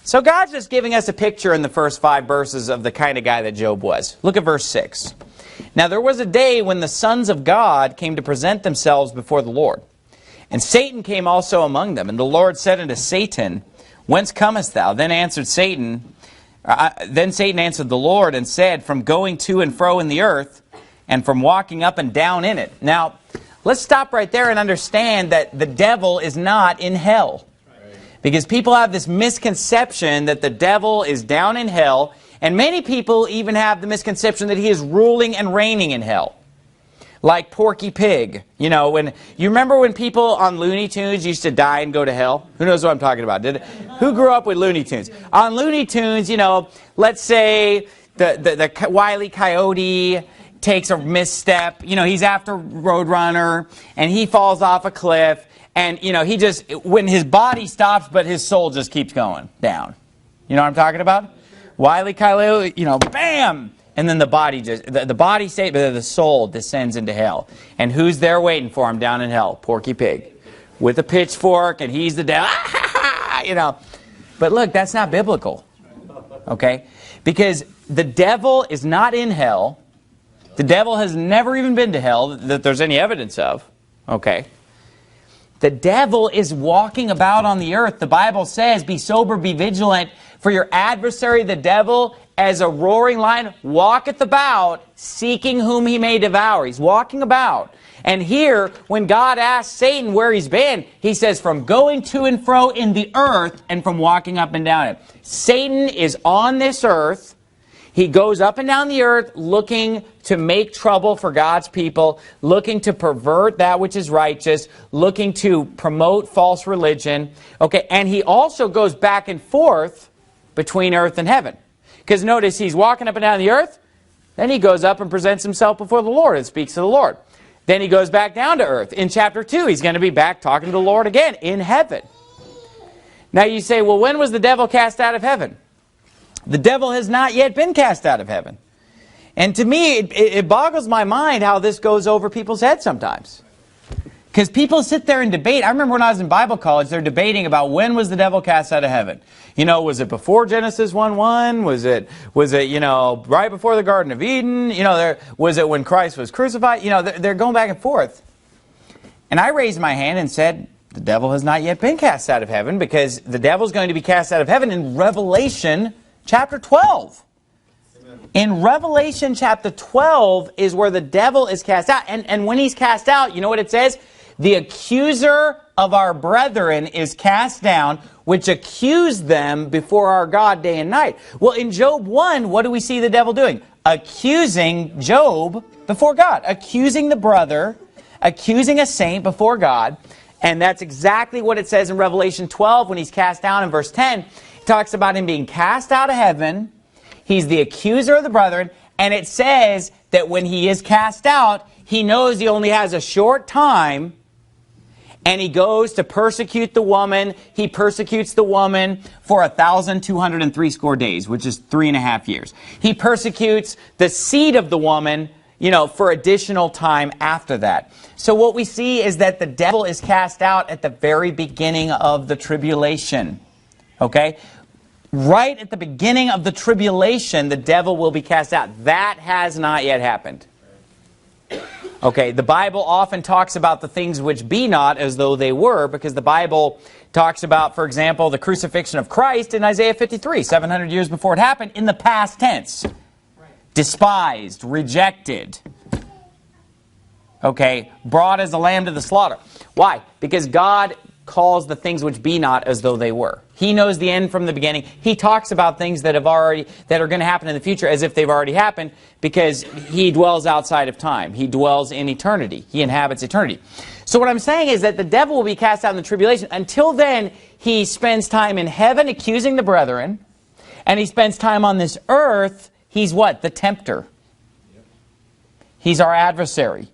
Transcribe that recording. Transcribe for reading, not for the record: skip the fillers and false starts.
So God's just giving us a picture in the first 5 verses of the kind of guy that Job was. Look at verse 6. Now there was a day when the sons of God came to present themselves before the Lord. And Satan came also among them. And the Lord said unto Satan, Whence comest thou? Then Satan answered the Lord and said, From going to and fro in the earth, and from walking up and down in it. Now, let's stop right there and understand that the devil is not in hell. Because people have this misconception that the devil is down in hell, and many people even have the misconception that he is ruling and reigning in hell. Like Porky Pig. You know, you remember when people on Looney Tunes used to die and go to hell? Who knows what I'm talking about? Who grew up with Looney Tunes? On Looney Tunes, you know, let's say the Wile E. Coyote takes a misstep. You know, he's after Roadrunner, and he falls off a cliff. And, you know, when his body stops, but his soul just keeps going down. You know what I'm talking about? Wile E. Coyote, you know, bam! And then the body stays, but the soul descends into hell. And who's there waiting for him down in hell? Porky Pig. With a pitchfork, and he's the devil. You know. But look, that's not biblical. Okay? Because the devil is not in hell. The devil has never even been to hell that there's any evidence of. Okay? The devil is walking about on the earth. The Bible says, be sober, be vigilant, for your adversary, the devil, as a roaring lion, walketh about, seeking whom he may devour. He's walking about. And here, when God asks Satan where he's been, he says, from going to and fro in the earth and from walking up and down it. Satan is on this earth. He goes up and down the earth looking to make trouble for God's people, looking to pervert that which is righteous, looking to promote false religion. Okay, and he also goes back and forth between earth and heaven. Because notice, he's walking up and down the earth, then he goes up and presents himself before the Lord and speaks to the Lord. Then he goes back down to earth. In chapter 2, he's going to be back talking to the Lord again in heaven. Now you say, well, when was the devil cast out of heaven? The devil has not yet been cast out of heaven. And to me, it boggles my mind how this goes over people's heads sometimes. Because people sit there and debate. I remember when I was in Bible college, they're debating about when was the devil cast out of heaven. You know, was it before Genesis 1:1? Was it, you know, right before the Garden of Eden? You know, was it when Christ was crucified? You know, they're going back and forth. And I raised my hand and said, the devil has not yet been cast out of heaven, because the devil's going to be cast out of heaven in Revelation chapter 12. Amen. In Revelation chapter 12 is where the devil is cast out. And when he's cast out, you know what it says? The accuser of our brethren is cast down, which accused them before our God day and night. Well, in Job 1, what do we see the devil doing? Accusing Job before God. Accusing the brother, accusing a saint before God. And that's exactly what it says in Revelation 12 when he's cast down in verse 10. It talks about him being cast out of heaven. He's the accuser of the brethren. And it says that when he is cast out, he knows he only has a short time. And he goes to persecute the woman. He persecutes the woman for 1,260 days, which is 3.5 years. He persecutes the seed of the woman, you know, for additional time after that. So what we see is that the devil is cast out at the very beginning of the tribulation. Okay? Right at the beginning of the tribulation, the devil will be cast out. That has not yet happened. Okay, the Bible often talks about the things which be not as though they were, because the Bible talks about, for example, the crucifixion of Christ in Isaiah 53, 700 years before it happened, in the past tense. Despised, rejected. Okay, brought as a lamb to the slaughter. Why? Because God calls the things which be not as though they were. He knows the end from the beginning. He talks about things that are going to happen in the future as if they've already happened, because he dwells outside of time. He dwells in eternity. He inhabits eternity. So what I'm saying is that the devil will be cast out in the tribulation. Until then, he spends time in heaven accusing the brethren, and he spends time on this earth. He's what? The tempter. He's our adversary.